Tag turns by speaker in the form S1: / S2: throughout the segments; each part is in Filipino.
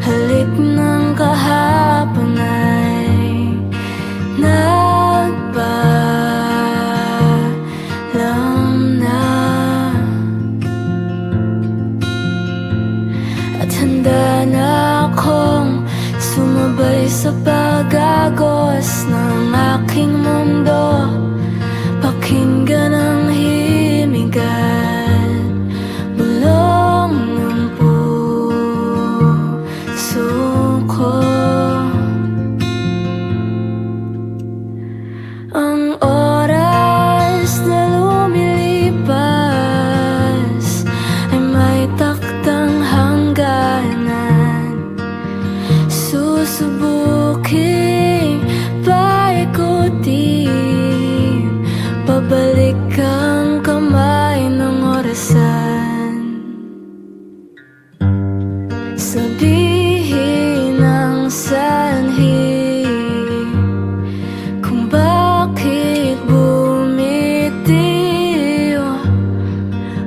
S1: halik ng kahapon ay nagpaalam na, at handa na akong sumabay sa pag-agos ng aking mundo. Pakinggan ang himig at bulong ng puso ko. Ang oras na lumilipas ay may taktang hangganan. Susubuking paikutin, pabalik ang kamay ng orasan. Sabihin ang sanhi kung bakit bumitiw.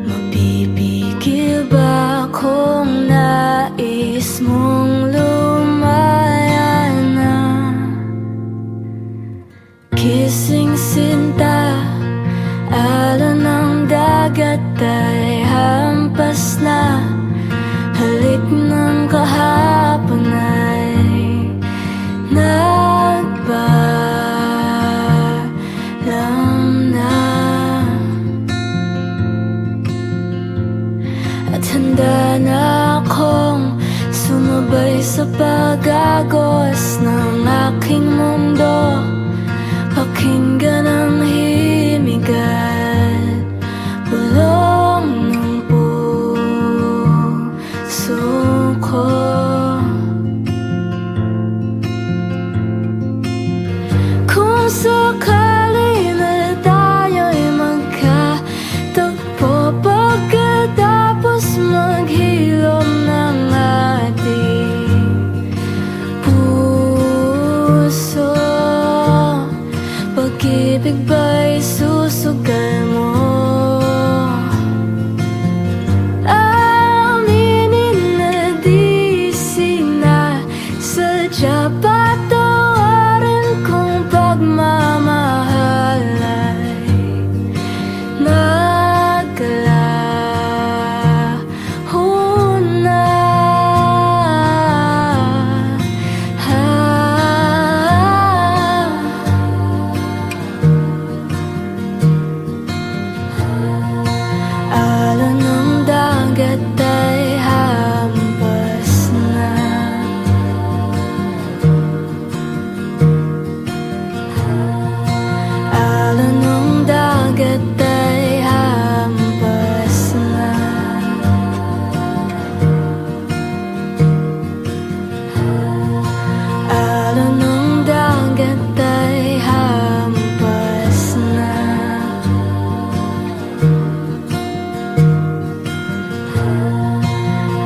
S1: Mapipigil ba kung nais mong lumaya na? Kising sinta, alon ng dagat ay hampas na, halik ng kahapon ay nagpaalam na, at handa na akong sumabay sa pag-agos ng aking mundo. Pakinggan ang himig at bulong ng puso ko. Kung sakali na tayo'y magkatagpo, pagkatapos maghilom ng ating puso, pag-ibig ba'y susugal mo? Aminin na di sinasadya, patawarin kung pagmamahal ay naglaho na. Alon ng dagat ay hampas na, alon ng dagat ay hampas na, alon ng dagat ay hampas na.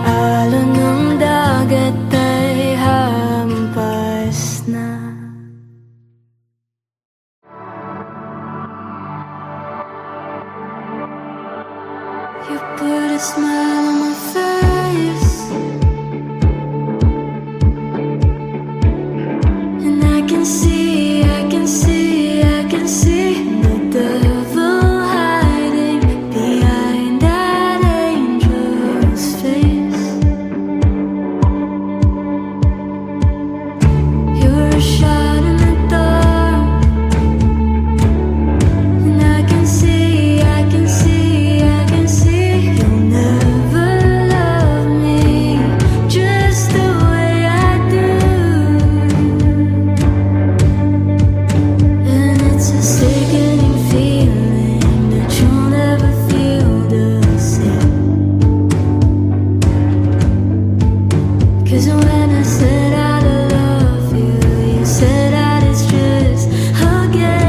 S1: Alon ng dagat ay hampas na. You put a smile on my face, and I can see, I can see, I can see the devil hiding behind that angel's face. You're a shot in the dark, and I can see, I can see, I can see you'll never love me just the way I do. And it's a sickening feeling that you'll never feel the same. 'Cause when I said I love you, you said that it's just a game.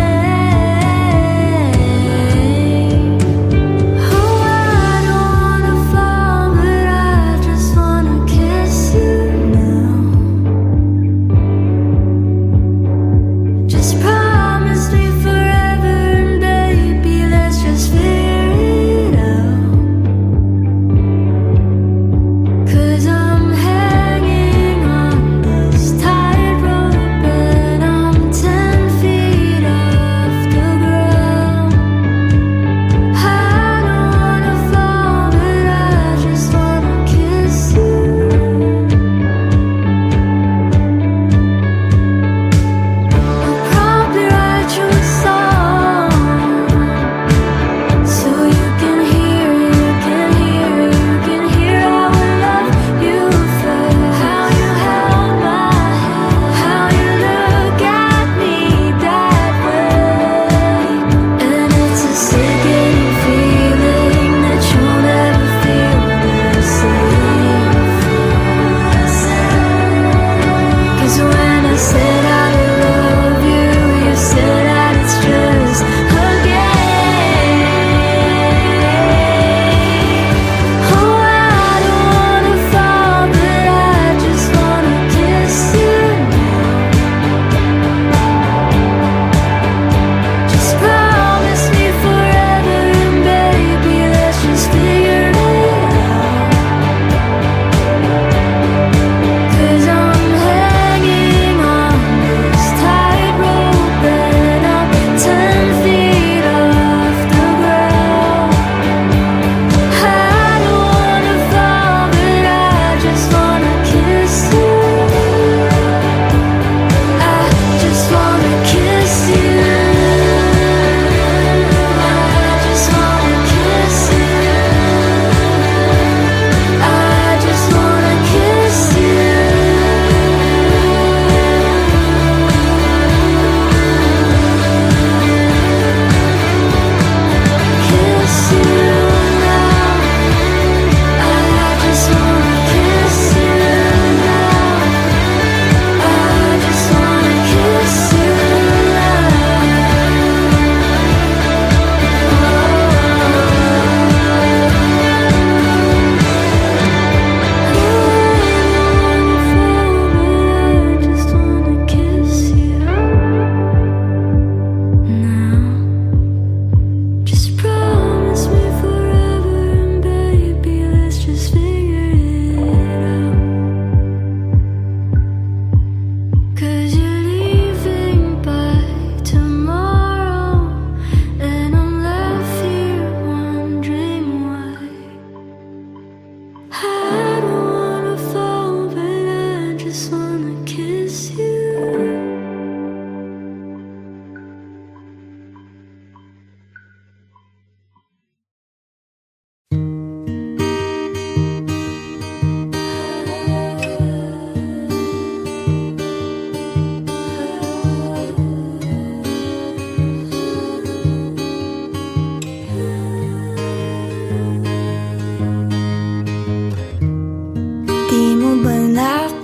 S1: Oh, I don't wanna fall, but I just wanna kiss you now. Just promise me forever, and baby, let's just figure it out. 'Cause I'm hanging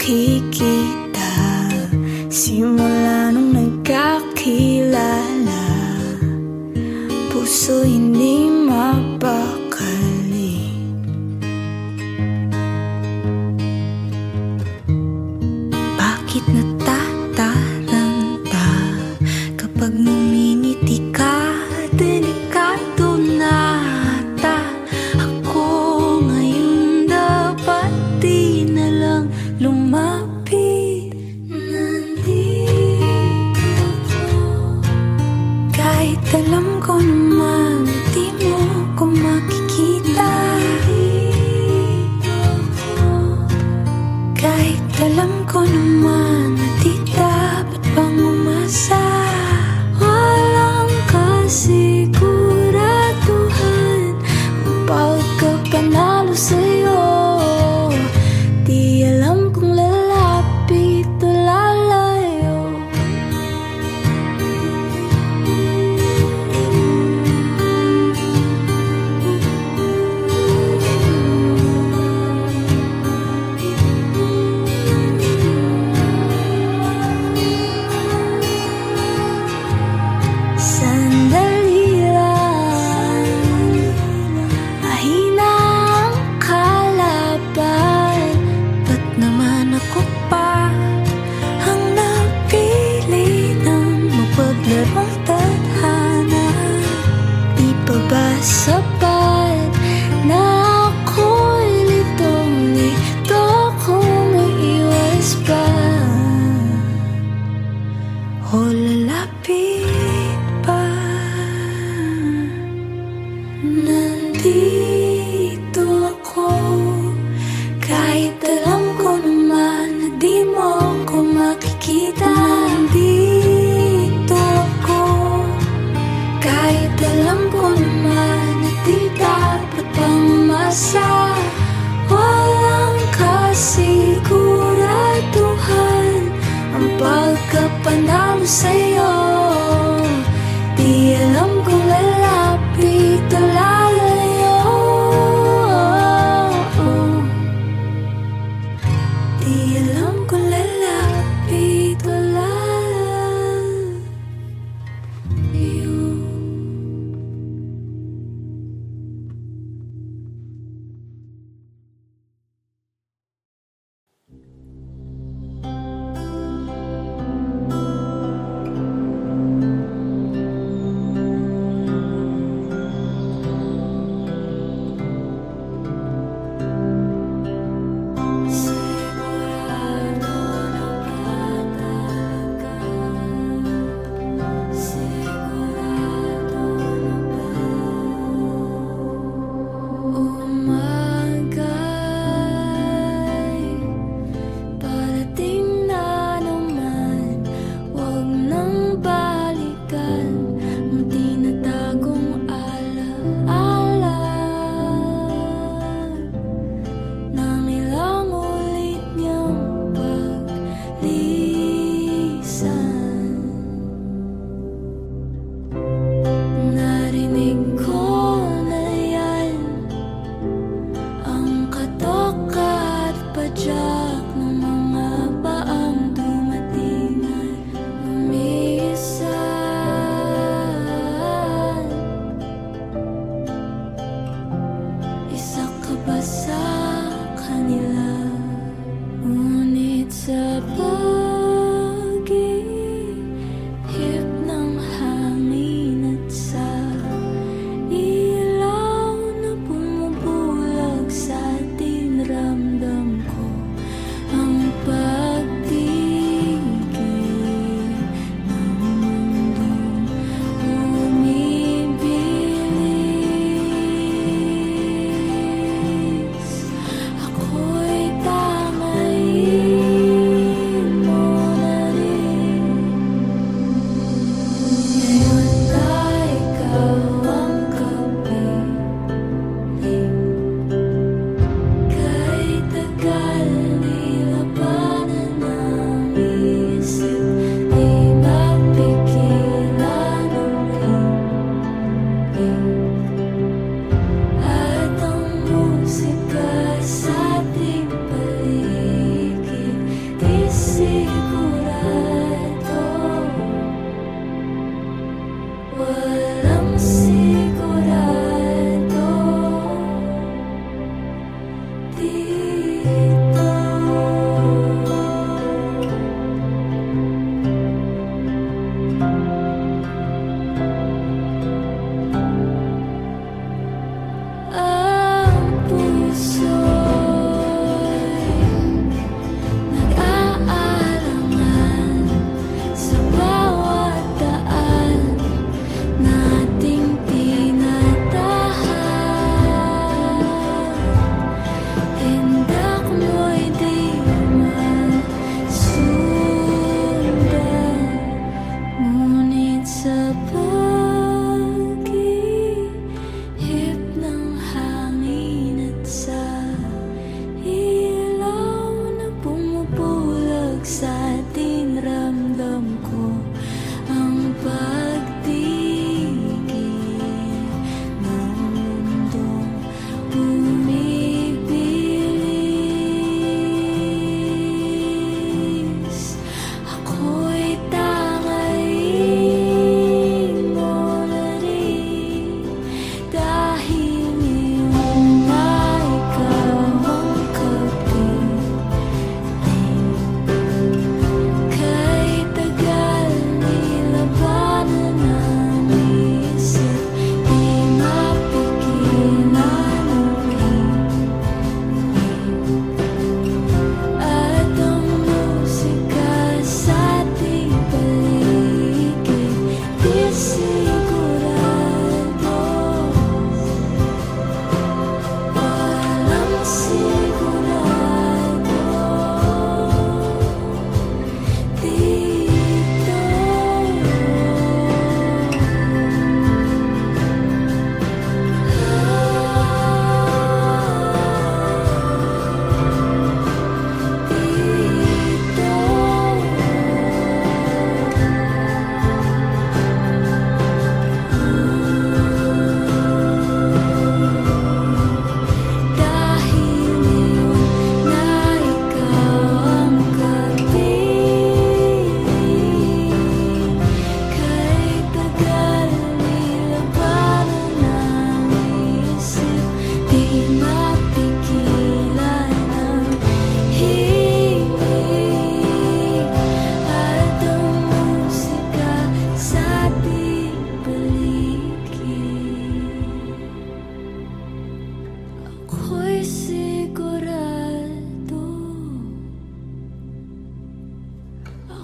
S1: nakikita simula nung nagkakilala. Puso hindi mapakali. Bakit natataranta kapag ngumingiti ka? Delikado na ata ako ngayon. Dapat di na lang lumapit. Nandito ako kahit alam ko naman di mo ko makikita. Nandito ako kahit alam ko naman na di dapat pang umasa. Walang kasiguraduhan ang pagkapanalo sa'yo. Di alam kung lalapit o lalayo. Sandali lang, mahina ang kalaban. Ba't naman ako pa ang napili ng mapaglarong tadhana? Di pa ba sapat na ako'y litong-lito kung iiwas pa? O lalapit pa? Nandito ako kahit alam ko naman na di mo ko makikita. Nandito ako kahit alam ko naman na di dapat pang umasa. Walang kasiguraduhan ang pagkapanalo sa'yo. Di alam kung lalapit o lalayo. Di alam kung lalapit o lalayo. Sigurado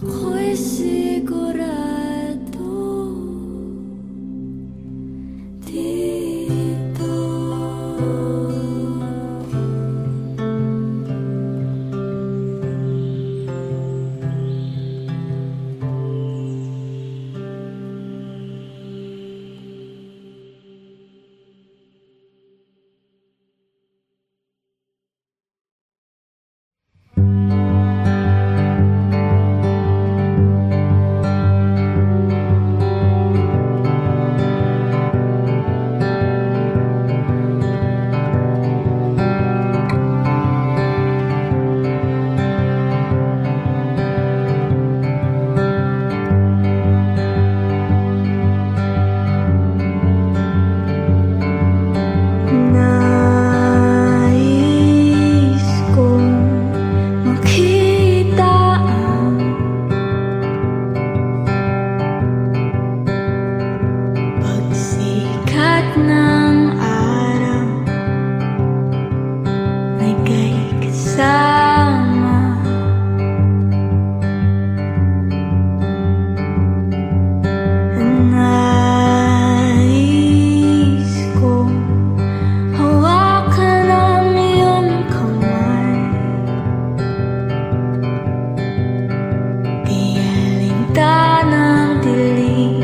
S1: ako'y sigurado dito. Nais kong makita ang pagsikat ng araw na ika'y kasama. Nais kong hawakan ang iyong kamay, di alintan ang dilim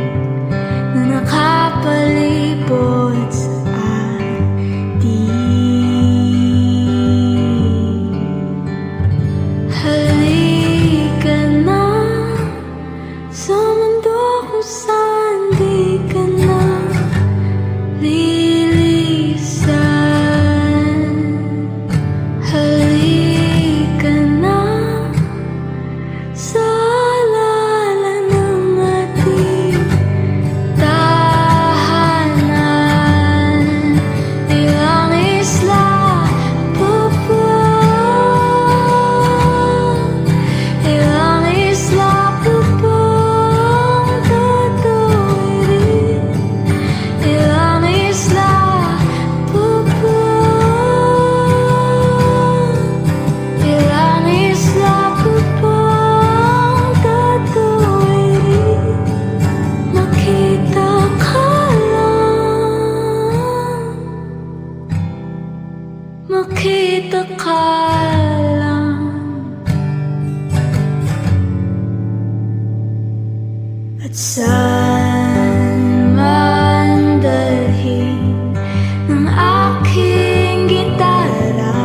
S1: na nakapalibot sa atin. Halika na sa mundo kung saan di ka na lilisan. Halika na sa alala ng ating tahanan. Ilang isla pa ba? Ilang isla pa ba ang tatawirin? Ilang isla pa ba? Ilang isla pa ba ang tatawirin? Makita ka lang, makita ka lang. At saan man dalhin ng aking gitara,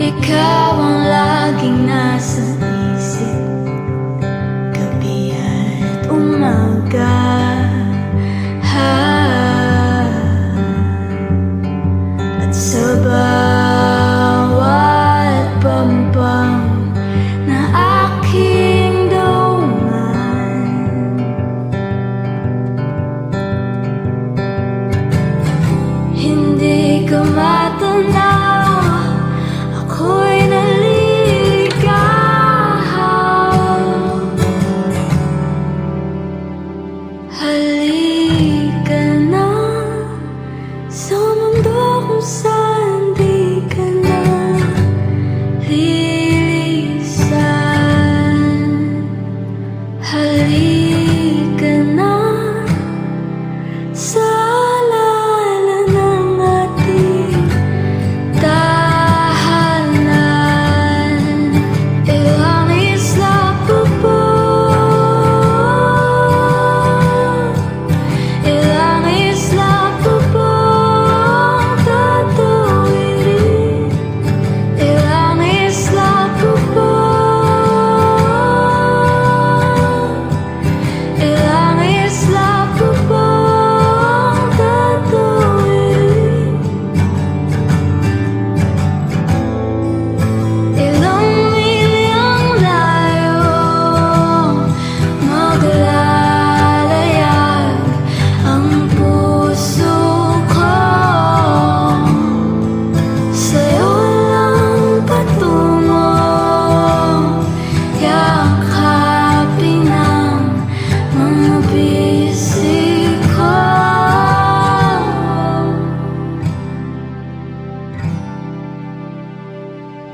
S1: ikaw ang laging nasa isip, gabi at umaga. At sa bawat pampang na aking dungan, hindi ka matanaw, ako'y naliligaw. Halika na sa mundo kung saan di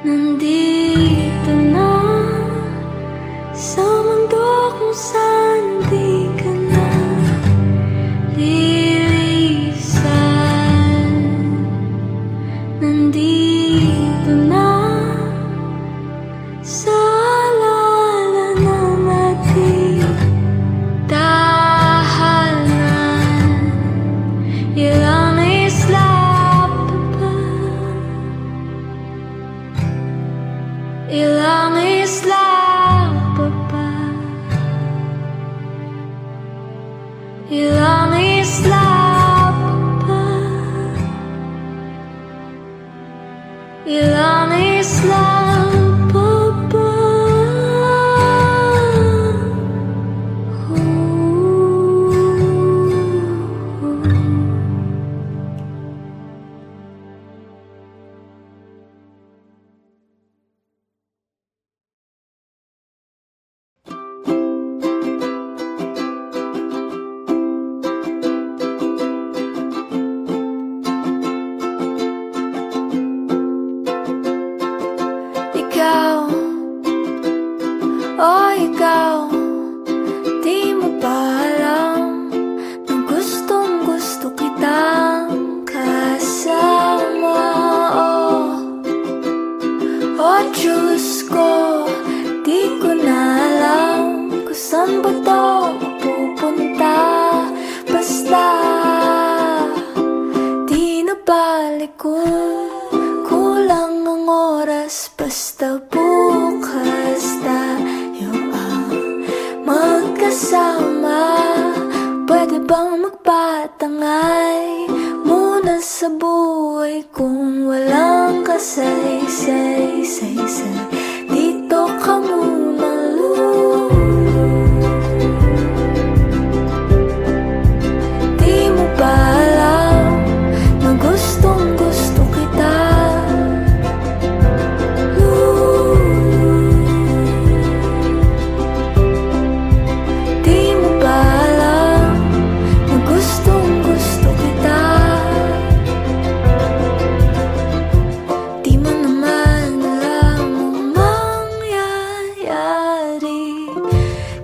S1: nandito na sa mundo kung saan di ka na lilisan. Nandito na sa alala ng ating tahanan. Ilang isla pa ba? Ilang isla pa ba? Ilang isla pa ba? Ilang isla pa ba? Ikaw, oh ikaw, di mo ba alam na gustong gusto kitang kasama? Oh Diyos ko, di ko na alam kung saan ba to mapupunta. Basta di na balik kulang ang oras. Basta bukas tayo ang magkasama. Pwede bang magpatangay muna sa buhay kung walang kasaysay? Dito ka muna, di mo ba alam na gustong gusto kita? Di mo ba alam na gustong gusto kita? Di mo naman alam ang mangyayari,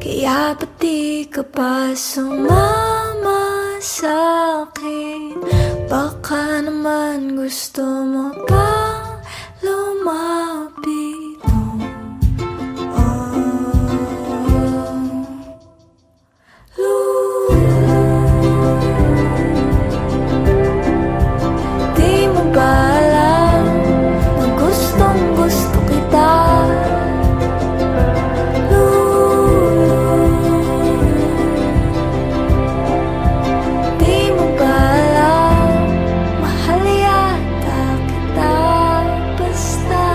S1: kaya ba't di ka pa sumama sa'kin? Baka naman gusto mo pang lumapit. Di mo ba alam na gustong gusto kita? Di mo ba alam, mahal yata kita basta.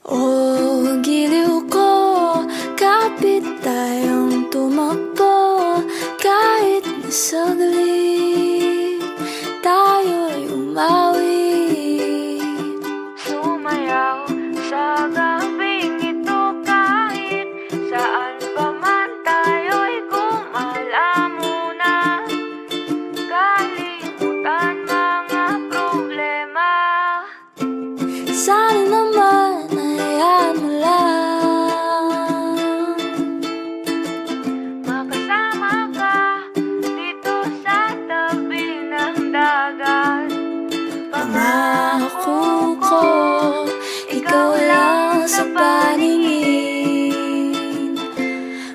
S1: Oh, giliw ko, kapit tayong tumakbo. Kahit na saglit, tayo'y umawit. Sumayaw sa gabing ito, kahit saan pa man tayo'y gumala muna. Kalimutan mga problema. Sana naman hayaan mo lang makasama ka dito sa tabi ng dagat. Pangako ko, ikaw lang sa paningin.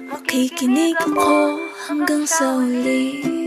S1: Makikinig ako hanggang sa huli.